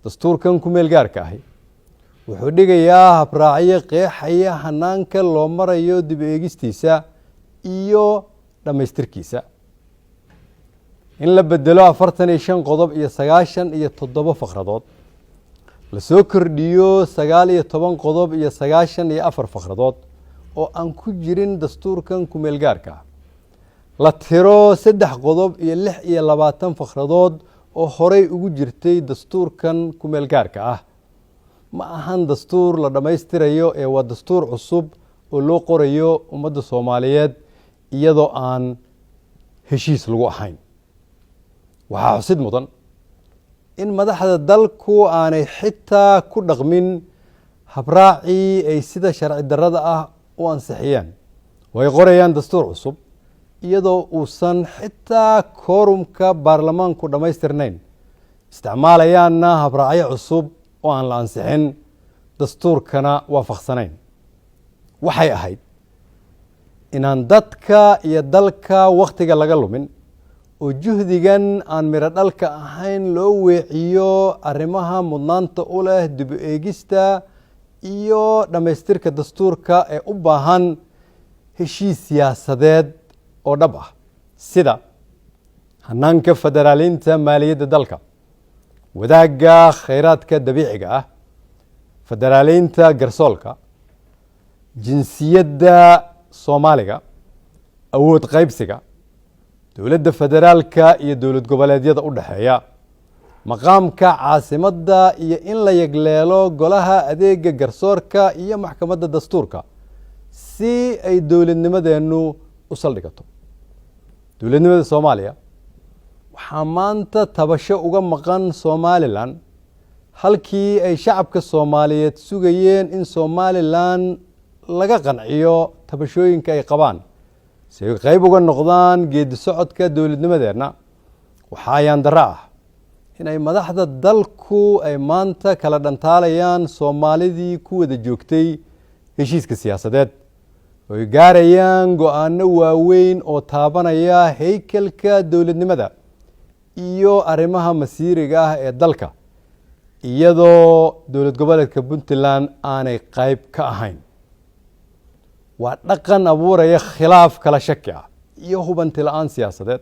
dastuurkan ku meel gaarka ahi wuxuu dhigayaa habraacyo qeexaya hanaanka loo marayo dib eegistiisa iyo dhamaystirkiisa in la bedelo 45 qodob iyo 97 faqradood la soo kordhiyo 19 qodob iyo 94 faqradood oo aan ku jirin dastuurkan ku meel gaarka ah la tiro 3 qodob iyo 26 faqradood oo horey ugu jirtay dastuurkan ku meel gaarka ah ma ahan dastuur la dhamaystirayo ee waa dastuur cusub oo loo qorayo ummadda Soomaaliyeed iyadoo aan heshiis lagu ahayn waxaa xusid mudan in madaxda dalku aanay xitaa ku dhaqmin habraacii ay sida sharci darrada ah u ansixiyeen way qorayaan dastuur cusub iyadoo uusan xitaa koorumka baarlamaanku dhamaystirnayn isticmaalayaanna habraacyo cusub oo aan la ansixin dastuurkana waafaqsanayn waxay ahayd inaan dadka iyo dalka wakhtiga laga lumin oo juhdigan aan miro dhalka ahayn loo weeciyo arrimaha mudnaanta u leh dib u eegista iyo dhamaystirka dastuurka ee u baahan heshiis siyaasadeed oo dhab ah sida hanaanka federaalinta maaliyadda dalka wadaagga khayraadka dabiiciga ah federaalinta garsoolka jinsiyadda Soomaaliga awood qaybsiga dowladda federaalka iyo dowlad goboleedyada u dhaxeeya maqaamka caasimadda iyo in la yagleelo golaha adeega garsoorka iyo maxkamadda dastuurka si ay dowladnimadeenu u saldhigato dowladnimada Soomaaliya waxaa maanta tabasho uga maqan Somaliland halkii ay shacabka Soomaaliyeed sugayeen in Somaliland laga qanciyo tabashooyinka ay qabaan si ay qayb uga noqdaan geedi socodka dowladnimadeena waxaa ayaan darro ah inay madaxda dalku ay maanta kala dhantaalayaan Soomaalidii ku wada joogtay heshiiska siyaasadeed oo ay gaarayaan go'aano waaweyn oo taabanaya haykalka dowladnimada iyo arrimaha masiiriga ah ee dalka iyadoo dowlad goboleedka Puntland aanay qayb ka ahayn waa dhaqan abuuraya khilaaf kala shaki ah iyo hubanti la'aan siyaasadeed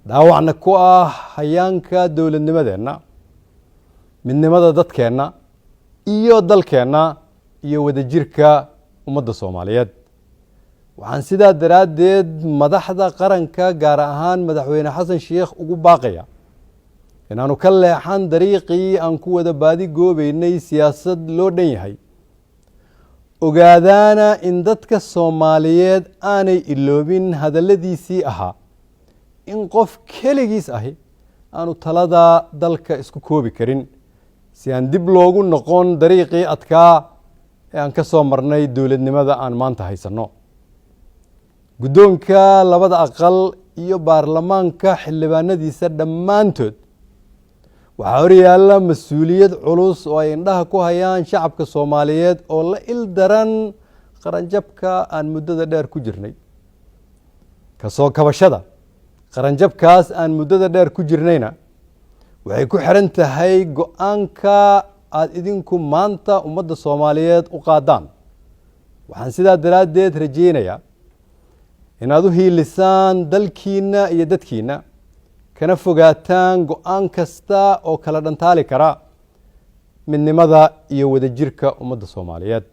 dhaawacna ku ah hayaanka dowladnimadeena midnimada dadkeena iyo dalkeena iyo wadajirka ummadda Soomaaliyeed waxaan sidaa daraaddeed madaxda qaranka gaar ahaan madaxweyne xasan sheekh ugu baaqaya inaanu ka leexan dariiqii aan ku wada baadi goobaynay siyaasad loo dhan yahay ogaadaana in dadka Soomaaliyeed aanay iloobin hadalladiisii ahaa in qof keligiis ahi aanu talada dalka isku koobi karin si aan dib loogu noqon dariiqii adkaa ee aan ka soo marnay dowladnimada aan maanta haysanno guddoonka labada aqal iyo baarlamaanka xildhibaanadiisa dhammaantood waxaa horyaalla mas-uuliyad culus oo ay indhaha ku hayaan shacabka Soomaaliyeed oo la il daran qaranjabka aan muddada dheer ku jirnay kasoo kabashada qaranjabkaas aan muddada dheer ku jirnayna waxay ku xiran tahay go'aanka aad idinku maanta ummadda Soomaaliyeed u qaadaan waxaan sidaa daraaddeed rajaynayaa inaad u hiilisaan dalkiina iyo dadkiina kana fogaataan go'aan kasta oo kala dhantaali kara midnimada iyo wadajirka ummadda Soomaaliyeed